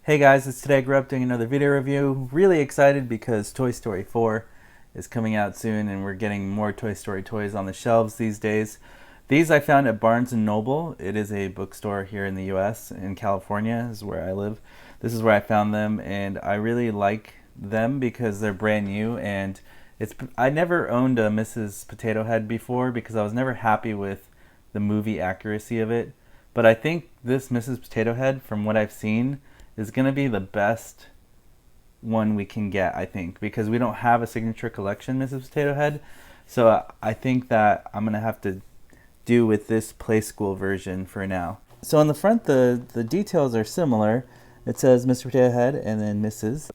Hey guys, it's Today I Grew Up doing another video review. Really excited because Toy Story 4 is coming out soon and we're getting more Toy Story toys on the shelves these days. These I found at Barnes & Noble. It is a bookstore here in the US. In California is where I live. This is where I found them and I really like them because they're brand new and I never owned a Mrs. Potato Head before because I was never happy with the movie accuracy of it. But I think this Mrs. Potato Head, from what I've seen, is going to be the best one we can get, I think, because we don't have a signature collection Mrs. Potato Head. So I think that I'm going to have to do with this play school version for now. So on the front, the details are similar. It says Mr. Potato Head and then Mrs.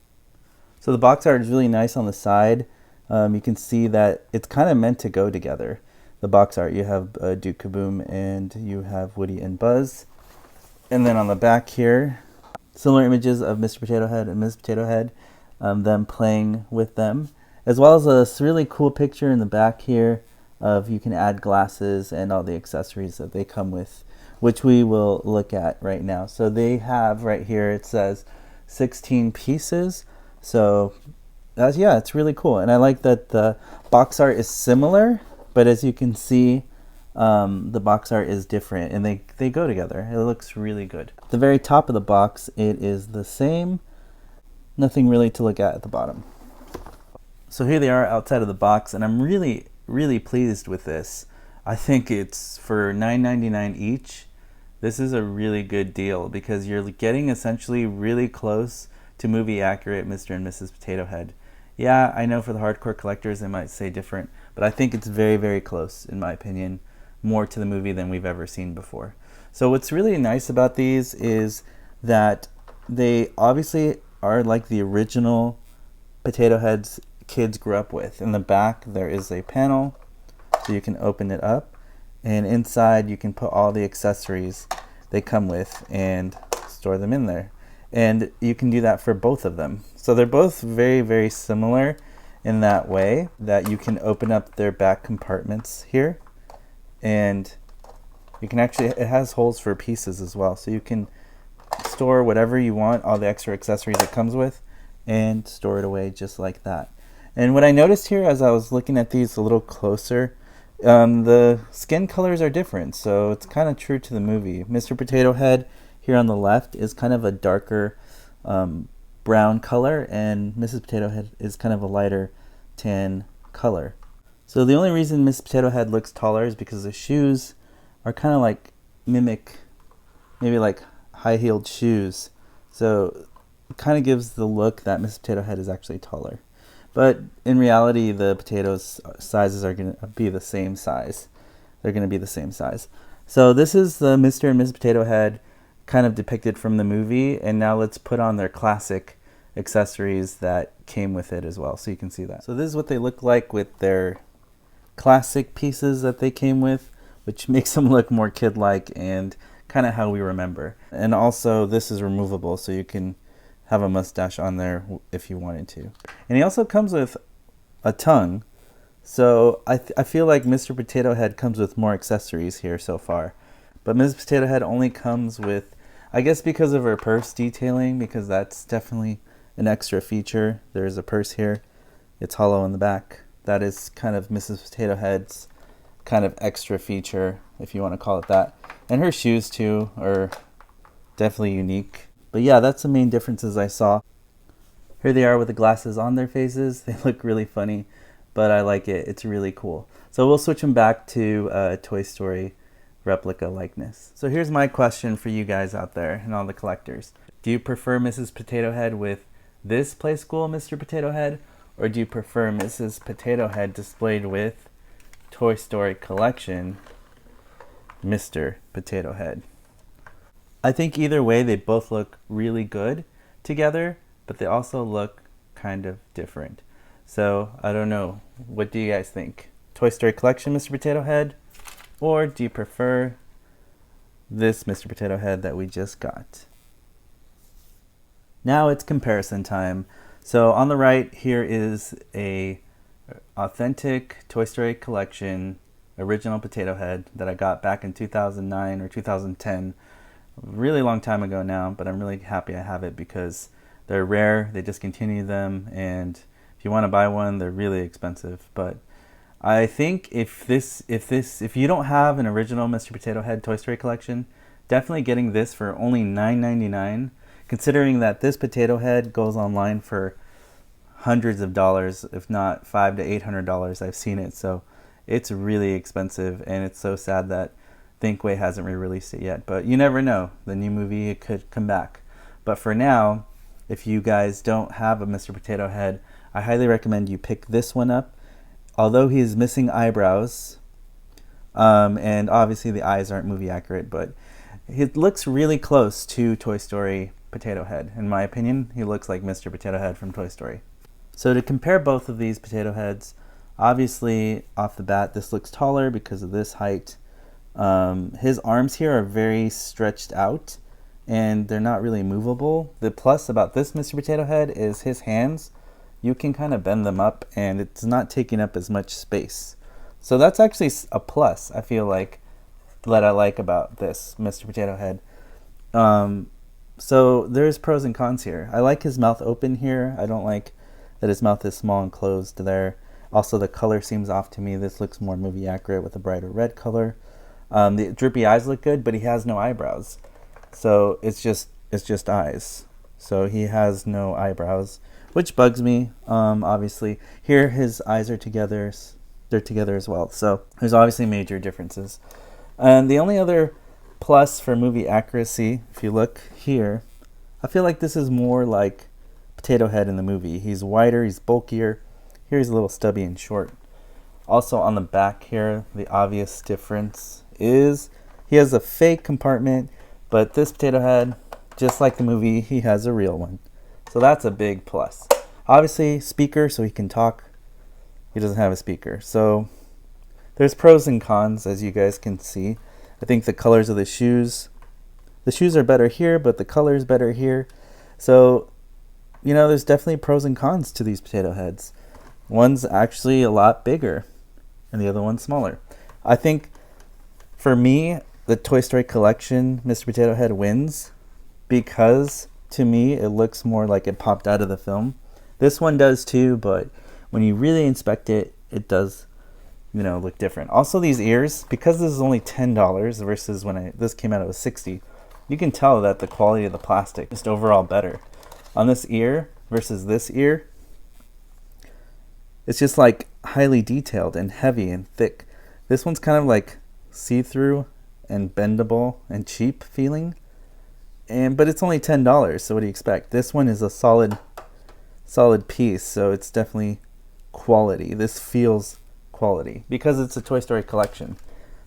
So the box art is really nice on the side. You can see that it's kind of meant to go together. The box art, you have Duke Kaboom and you have Woody and Buzz. And then on the back here, similar images of Mr. Potato Head and Ms. Potato Head, them playing with them, as well as a really cool picture in the back here of you can add glasses and all the accessories that they come with, which we will look at right now. So they have right here, it says 16 pieces. So yeah, it's really cool. And I like that the box art is similar, but as you can see, the box art is different and they go together. It looks really good. At the very top of the box, it is the same. Nothing really to look at the bottom. So here they are outside of the box, and I'm really pleased with this. I think it's for $9.99 each. This is a really good deal because you're getting essentially really close to movie accurate Mr. and Mrs. Potato Head. Yeah, I know for the hardcore collectors they might say different, but I think it's very close, in my opinion, more to the movie than we've ever seen before. So what's really nice about these is that they obviously are like the original Potato Heads kids grew up with. In the back there is a panel so you can open it up, and inside you can put all the accessories they come with and store them in there. And you can do that for both of them. So they're both very similar in that way that you can open up their back compartments here, and you can actually, it has holes for pieces as well, so you can store whatever you want, all the extra accessories it comes with, and store it away just like that. And what I noticed here as I was looking at these a little closer, the skin colors are different, so it's kind of true to the movie. Mr. Potato Head here on the left is kind of a darker brown color, and Mrs. Potato Head is kind of a lighter tan color. So the only reason Mrs. Potato Head looks taller is because the shoes are kind of like mimic maybe like high-heeled shoes. So it kind of gives the look that Mrs. Potato Head is actually taller. But in reality, the potatoes sizes are going to be the same size. They're going to be the same size. So this is the Mr. and Mrs. Potato Head kind of depicted from the movie, and now let's put on their classic accessories that came with it as well, so you can see that. So this is what they look like with their classic pieces that they came with, which makes them look more kid-like and kind of how we remember. And also this is removable, so you can have a mustache on there if you wanted to. And he also comes with a tongue, so I feel like Mr. Potato Head comes with more accessories here so far. But Mrs. Potato Head only comes with, I guess because of her purse detailing, because that's definitely an extra feature. There's a purse here. It's hollow in the back. That is kind of Mrs. Potato Head's kind of extra feature, if you want to call it that. And her shoes too are definitely unique. But yeah, that's the main differences I saw. Here they are with the glasses on their faces. They look really funny, but I like it. It's really cool. So we'll switch them back to Toy Story replica likeness. So here's my question for you guys out there and all the collectors. Do you prefer Mrs. Potato Head with this Play School Mr. Potato Head, or do you prefer Mrs. Potato Head displayed with Toy Story Collection Mr. Potato Head? I think either way they both look really good together, but they also look kind of different. So I don't know, what do you guys think? Toy Story Collection Mr. Potato Head, or do you prefer this Mr. Potato Head that we just got? Now it's comparison time. So on the right here is a authentic Toy Story Collection original Potato Head that I got back in 2009 or 2010 a really long time ago now, but I'm really happy I have it because they're rare. They discontinue them, and if you want to buy one, they're really expensive. But I think if you don't have an original Mr. Potato Head Toy Story collection, definitely getting this for only $9.99. Considering that this potato head goes online for hundreds of dollars, if not $500 to $800. I've seen it, so it's really expensive, and it's so sad that Thinkway hasn't re-released it yet. But you never know. The new movie, it could come back. But for now, if you guys don't have a Mr. Potato Head, I highly recommend you pick this one up. Although he is missing eyebrows, and obviously the eyes aren't movie accurate, but it looks really close to Toy Story Potato Head. In my opinion, he looks like Mr. Potato Head from Toy Story. So to compare both of these potato heads, obviously off the bat, this looks taller because of this height. His arms here are very stretched out, and they're not really movable. The plus about this Mr. Potato Head is his hands. You can kind of bend them up, and it's not taking up as much space. So that's actually a plus, I feel like, that I like about this Mr. Potato Head. So there's pros and cons here. I like his mouth open here. I don't like that his mouth is small and closed there. Also, the color seems off to me. This looks more movie accurate with a brighter red color. The droopy eyes look good, but he has no eyebrows. So it's just eyes. So he has no eyebrows, which bugs me. Obviously, here his eyes are together. They're together as well. So there's obviously major differences. And the only other plus for movie accuracy, if you look here, I feel like this is more like Potato Head in the movie. He's wider, he's bulkier. Here he's a little stubby and short. Also on the back here, the obvious difference is he has a fake compartment, but this Potato Head, just like the movie, he has a real one. So that's a big plus. Obviously, speaker, so he can talk. He doesn't have a speaker. So there's pros and cons, as you guys can see. I think the colors of the shoes are better here, but the color is better here. So, you know, there's definitely pros and cons to these potato heads. One's actually a lot bigger, and the other one's smaller. I think, for me, the Toy Story collection, Mr. Potato Head wins, because, to me, it looks more like it popped out of the film. This one does too, but when you really inspect it, it does, you know, look different. Also, these ears, because this is only $10 versus when this came out, it was $60. You can tell that the quality of the plastic is just overall better. On this ear versus this ear, it's just like highly detailed and heavy and thick. This one's kind of like see-through and bendable and cheap feeling. But it's only $10, so what do you expect? This one is a solid piece, so it's definitely quality. This feels quality because it's a Toy Story collection.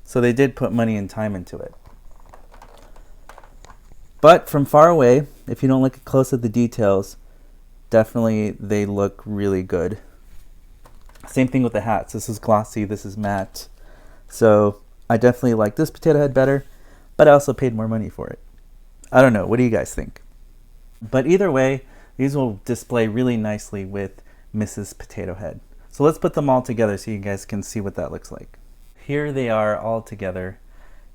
So they did put money and time into it. But from far away, if you don't look close at the details, definitely they look really good. Same thing with the hats. This is glossy, this is matte. So I definitely like this Potato Head better, but I also paid more money for it. I don't know, what do you guys think? But either way, these will display really nicely with Mrs. Potato Head. So let's put them all together so you guys can see what that looks like. Here they are all together.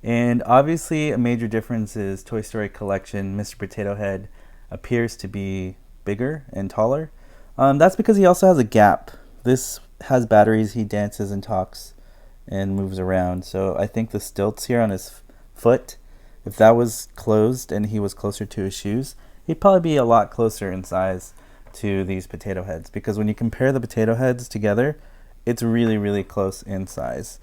And obviously a major difference is Toy Story collection, Mr. Potato Head appears to be bigger and taller. That's because he also has a gap. This has batteries, he dances and talks and moves around. So I think the stilts here on his foot, if that was closed and he was closer to his shoes, he'd probably be a lot closer in size to these potato heads, because when you compare the potato heads together, it's really, really close in size.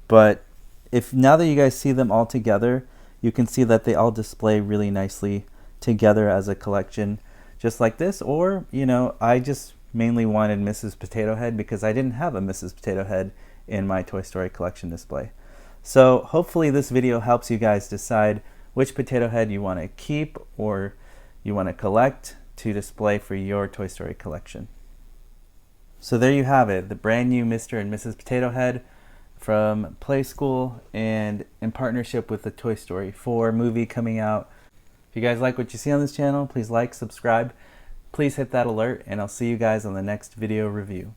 But if now that you guys see them all together, you can see that they all display really nicely together as a collection, just like this. Or, you know, I just mainly wanted Mrs. Potato Head because I didn't have a Mrs. Potato Head in my Toy Story collection display. So hopefully this video helps you guys decide which potato head you want to keep or you want to collect to display for your Toy Story collection. So there you have it, the brand new Mr. and Mrs. Potato Head from Play School and in partnership with the Toy Story 4 movie coming out. If you guys like what you see on this channel, please like, subscribe, please hit that alert, and I'll see you guys on the next video review.